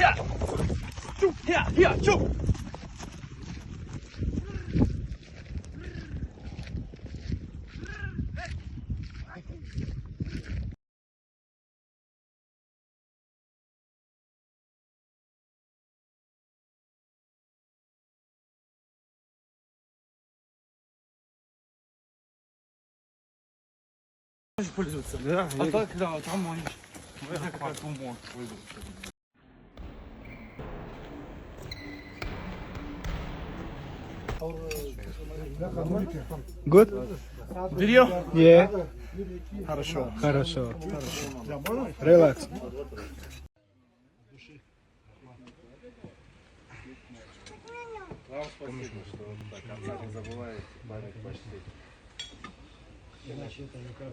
呀，就呀呀就。Пользоваться, да? А так, да, там можешь. Я как думал, пользоваться. Good? Video? Yeah. Хорошо. Хорошо. Relax. Спасибо, что вот так отца не забываете, память почтить. Иначе это никак.